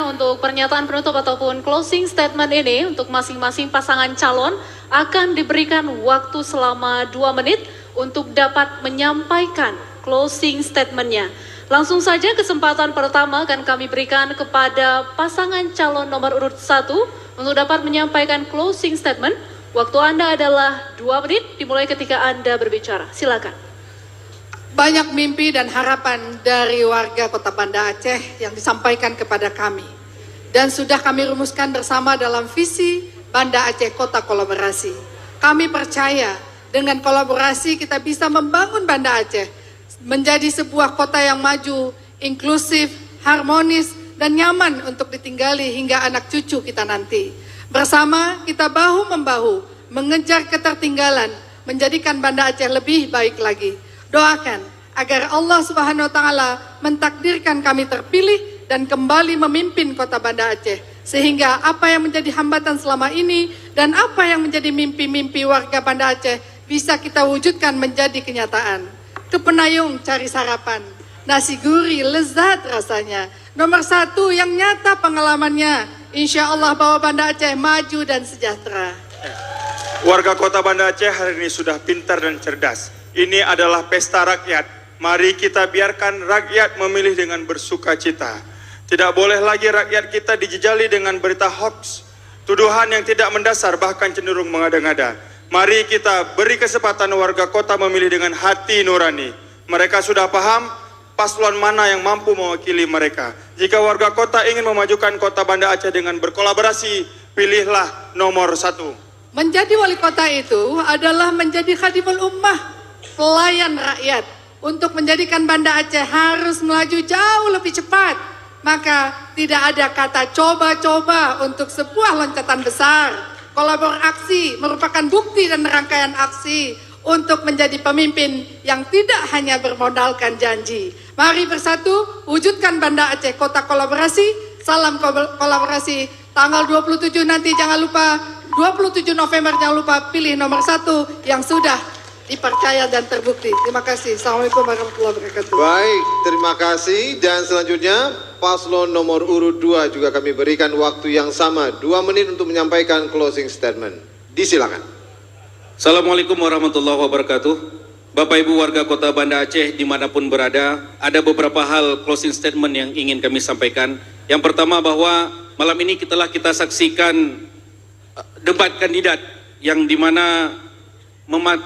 Untuk pernyataan penutup ataupun closing statement ini untuk masing-masing pasangan calon akan diberikan waktu selama 2 menit untuk dapat menyampaikan closing statementnya. Langsung saja kesempatan pertama akan kami berikan kepada pasangan calon nomor urut 1 untuk dapat menyampaikan closing statement. Waktu Anda adalah 2 menit dimulai ketika Anda berbicara. Silakan. Banyak mimpi dan harapan dari warga Kota Banda Aceh yang disampaikan kepada kami. Dan sudah kami rumuskan bersama dalam visi Banda Aceh Kota Kolaborasi. Kami percaya dengan kolaborasi kita bisa membangun Banda Aceh menjadi sebuah kota yang maju, inklusif, harmonis, dan nyaman untuk ditinggali hingga anak cucu kita nanti. Bersama kita bahu-membahu mengejar ketertinggalan, menjadikan Banda Aceh lebih baik lagi. Doakan agar Allah Subhanahu wa Ta'ala mentakdirkan kami terpilih dan kembali memimpin Kota Banda Aceh, sehingga apa yang menjadi hambatan selama ini dan apa yang menjadi mimpi-mimpi warga Banda Aceh bisa kita wujudkan menjadi kenyataan. Kepenayung cari sarapan, nasi gurih lezat rasanya. Nomor 1 yang nyata pengalamannya, insya Allah bahwa Banda Aceh maju dan sejahtera. Warga Kota Banda Aceh hari ini sudah pintar dan cerdas. Ini adalah pesta rakyat. Mari kita biarkan rakyat memilih dengan bersuka cita. Tidak boleh lagi rakyat kita dijejali dengan berita hoax, tuduhan yang tidak mendasar bahkan cenderung mengada-ngada. Mari kita beri kesempatan warga kota memilih dengan hati nurani. Mereka sudah paham paslon mana yang mampu mewakili mereka. Jika warga kota ingin memajukan Kota Banda Aceh dengan berkolaborasi, pilihlah nomor 1. Menjadi wali kota itu adalah menjadi khadimul ummah, pelayan rakyat. Untuk menjadikan Banda Aceh harus melaju jauh lebih cepat. Maka tidak ada kata coba-coba untuk sebuah loncatan besar. Kolaborasi merupakan bukti dan rangkaian aksi untuk menjadi pemimpin yang tidak hanya bermodalkan janji. Mari bersatu wujudkan Banda Aceh Kota Kolaborasi. Salam kolaborasi. Tanggal 27 nanti jangan lupa, 27 November jangan lupa pilih nomor 1 yang sudah dipercaya dan terbukti. Terima kasih. Assalamualaikum warahmatullahi wabarakatuh. Baik, terima kasih. Dan selanjutnya paslon nomor urut 2 juga kami berikan waktu yang sama 2 menit untuk menyampaikan closing statement. Disilakan. Assalamualaikum warahmatullahi wabarakatuh. Bapak Ibu warga Kota Banda Aceh dimanapun berada, ada beberapa hal closing statement yang ingin kami sampaikan. Yang pertama bahwa malam ini telah kita saksikan debat kandidat yang dimana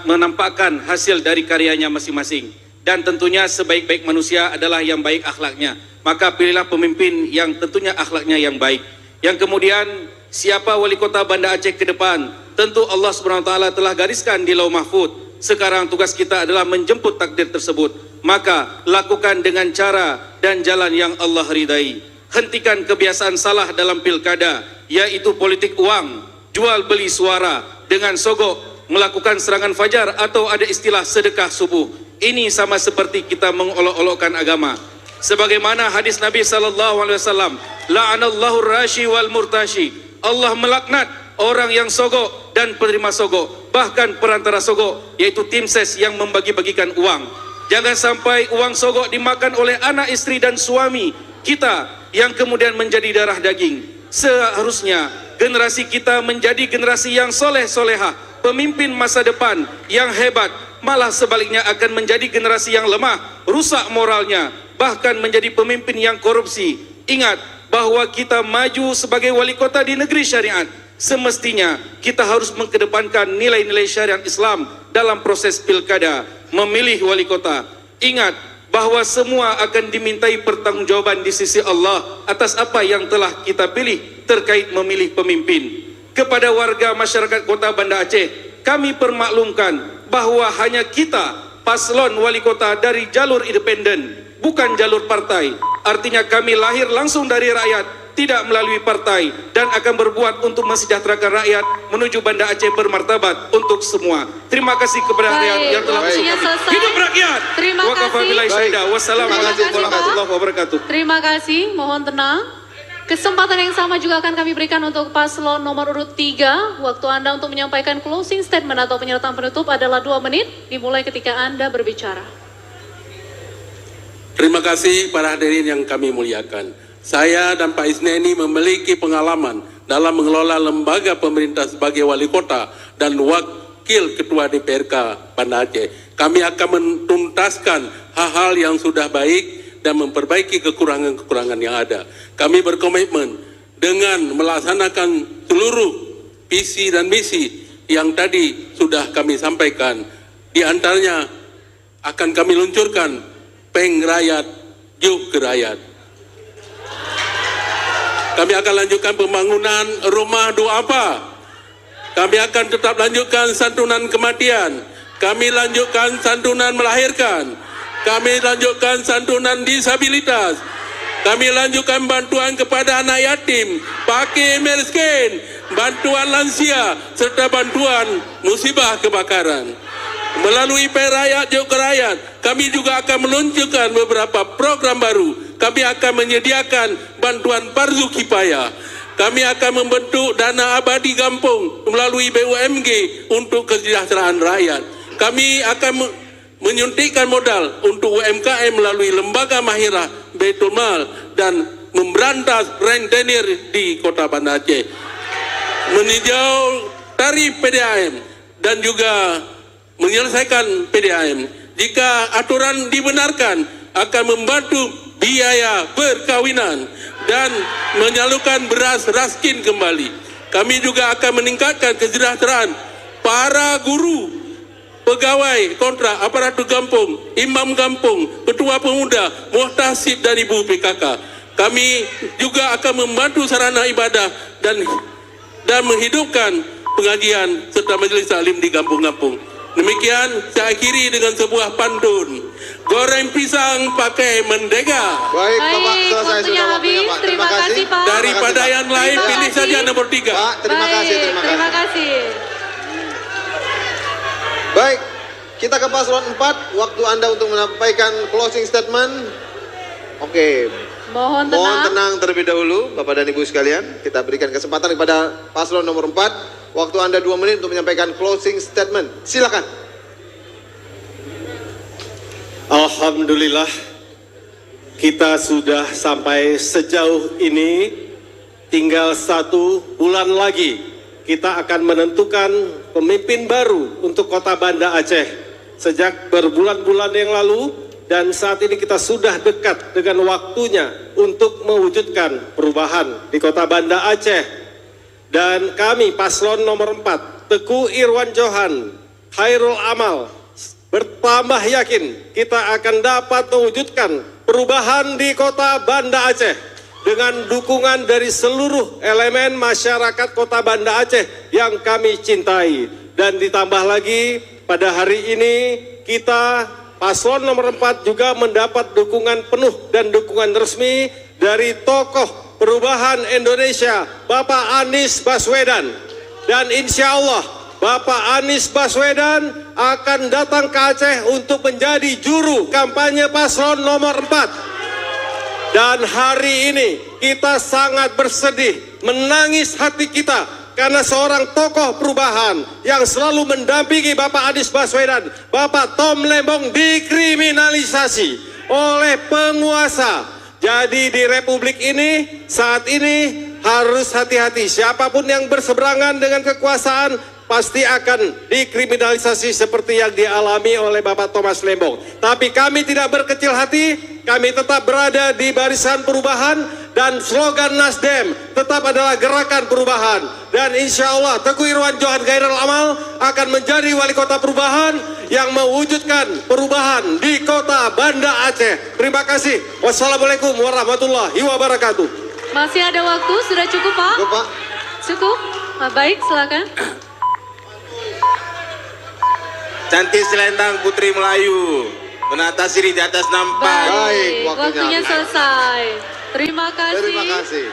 menampakkan hasil dari karyanya masing-masing, dan tentunya sebaik-baik manusia adalah yang baik akhlaknya, maka pilihlah pemimpin yang tentunya akhlaknya yang baik. Yang kemudian siapa wali kota Banda Aceh ke depan, tentu Allah Subhanahu wa Ta'ala telah gariskan di Lauh Mahfud. Sekarang tugas kita adalah menjemput takdir tersebut, maka lakukan dengan cara dan jalan yang Allah ridai. Hentikan kebiasaan salah dalam pilkada, yaitu politik uang, jual beli suara dengan sogok, melakukan serangan fajar atau ada istilah sedekah subuh. Ini sama seperti kita mengolok-olokkan agama. Sebagaimana hadis Nabi SAW, la'anallahu rashi wal murtashi. Allah melaknat orang yang sogok dan penerima sogok, bahkan perantara sogok, yaitu tim ses yang membagi-bagikan uang. Jangan sampai uang sogok dimakan oleh anak istri dan suami kita yang kemudian menjadi darah daging. Seharusnya generasi kita menjadi generasi yang soleh-solehah, pemimpin masa depan yang hebat. Malah sebaliknya akan menjadi generasi yang lemah, rusak moralnya, bahkan menjadi pemimpin yang korupsi. Ingat bahwa kita maju sebagai wali kota di negeri syariat, semestinya kita harus mengedepankan nilai-nilai syariat Islam dalam proses pilkada memilih wali kota. Ingat bahwa semua akan dimintai pertanggungjawaban di sisi Allah atas apa yang telah kita pilih terkait memilih pemimpin. Kepada warga masyarakat Kota Banda Aceh, kami permaklumkan bahwa hanya kita paslon wali kota dari jalur independen, bukan jalur partai. Artinya kami lahir langsung dari rakyat, tidak melalui partai, dan akan berbuat untuk mensejahterakan rakyat menuju Banda Aceh bermartabat untuk semua. Terima kasih kepada rakyat yang telah mengusung kami. Hidup rakyat. Terima kasih. Wassalamualaikum warahmatullahi wabarakatuh. Terima kasih. Mohon tenang. Kesempatan yang sama juga akan kami berikan untuk paslon nomor urut 3. Waktu Anda untuk menyampaikan closing statement atau pernyataan penutup adalah 2 menit, dimulai ketika Anda berbicara. Terima kasih para hadirin yang kami muliakan. Saya dan Pak Isneni memiliki pengalaman dalam mengelola lembaga pemerintah sebagai wali kota dan wakil ketua DPRK Banda Aceh. Kami akan menuntaskan hal-hal yang sudah baik dan memperbaiki kekurangan-kekurangan yang ada. Kami berkomitmen dengan melaksanakan seluruh visi dan misi yang tadi sudah kami sampaikan. Di antaranya akan kami luncurkan Peng Rakyat, Yuk ke Rakyat. Kami akan lanjutkan pembangunan rumah duafa. Kami akan tetap lanjutkan santunan kematian. Kami lanjutkan santunan melahirkan. Kami lanjutkan santunan disabilitas. Kami lanjutkan bantuan kepada anak yatim, fakir miskin, bantuan lansia, serta bantuan musibah kebakaran. Melalui Peng Rakyat, Yuk ke Rakyat, kami juga akan meluncurkan beberapa program baru. Kami akan menyediakan bantuan fardu kifayah. Kami akan membentuk dana abadi kampung melalui BUMG untuk kesejahteraan rakyat. Kami akan menyuntikkan modal untuk UMKM melalui lembaga mahirah Baitul Mal dan memberantas rentenir di Kota Banda Aceh. Meninjau tarif PDAM dan juga menyelesaikan PDAM. Jika aturan dibenarkan, akan membantu biaya perkawinan dan menyalurkan beras raskin kembali. Kami juga akan meningkatkan kesejahteraan para guru, pegawai kontrak, aparatur kampung, imam kampung, ketua pemuda, muhtasib dan ibu PKK. Kami juga akan membantu sarana ibadah dan menghidupkan pengajian serta majelis taklim di kampung-kampung. Demikian saya akhiri dengan sebuah pantun. Goreng pisang pakai mentega. Baik, Bapak, selesai waktunya sudah waktunya, habis. Pak. Terima kasih, Pak. Daripada yang lain, Terima pilih kasih. saja nomor 3. Pak, terima kasih, Terima kasih. Baik, kita ke paslon 4. Waktu Anda untuk menyampaikan closing statement. Oke, Mohon mohon tenang. tenang terlebih dahulu, Bapak dan Ibu sekalian. Kita berikan kesempatan kepada paslon nomor 4. Waktu Anda 2 menit untuk menyampaikan closing statement. Silakan. Alhamdulillah, kita sudah sampai sejauh ini. Tinggal 1 bulan lagi kita akan menentukan pemimpin baru untuk Kota Banda Aceh. Sejak berbulan-bulan yang lalu dan saat ini kita sudah dekat dengan waktunya untuk mewujudkan perubahan di Kota Banda Aceh. Dan kami paslon nomor 4, Teguh Irwan Johan, Khairul Amal, bertambah yakin kita akan dapat mewujudkan perubahan di Kota Banda Aceh dengan dukungan dari seluruh elemen masyarakat Kota Banda Aceh yang kami cintai. Dan ditambah lagi pada hari ini kita paslon nomor 4 juga mendapat dukungan penuh dan dukungan resmi dari tokoh perubahan Indonesia, Bapak Anies Baswedan. Dan insya Allah Bapak Anies Baswedan akan datang ke Aceh untuk menjadi juru kampanye paslon nomor 4. Dan hari ini kita sangat bersedih, menangis hati kita karena seorang tokoh perubahan yang selalu mendampingi Bapak Anies Baswedan, Bapak Tom Lembong, dikriminalisasi oleh penguasa. Jadi di Republik ini saat ini harus hati-hati. Siapapun yang berseberangan dengan kekuasaan pasti akan dikriminalisasi seperti yang dialami oleh Bapak Thomas Lembong. Tapi kami tidak berkecil hati, kami tetap berada di barisan perubahan dan slogan Nasdem tetap adalah gerakan perubahan. Dan insya Allah Teguh Irwan Johan Khairul Amal akan menjadi wali kota perubahan yang mewujudkan perubahan di Kota Banda Aceh. Terima kasih. Wassalamualaikum warahmatullahi wabarakatuh. Masih ada waktu, sudah cukup Pak? Cukup, Pak. Cukup? Baik, silakan. Cantik selendang putri Melayu, menata siri di atas nampan. Baik, waktunya waktunya habis. selesai. Terima kasih. Terima kasih.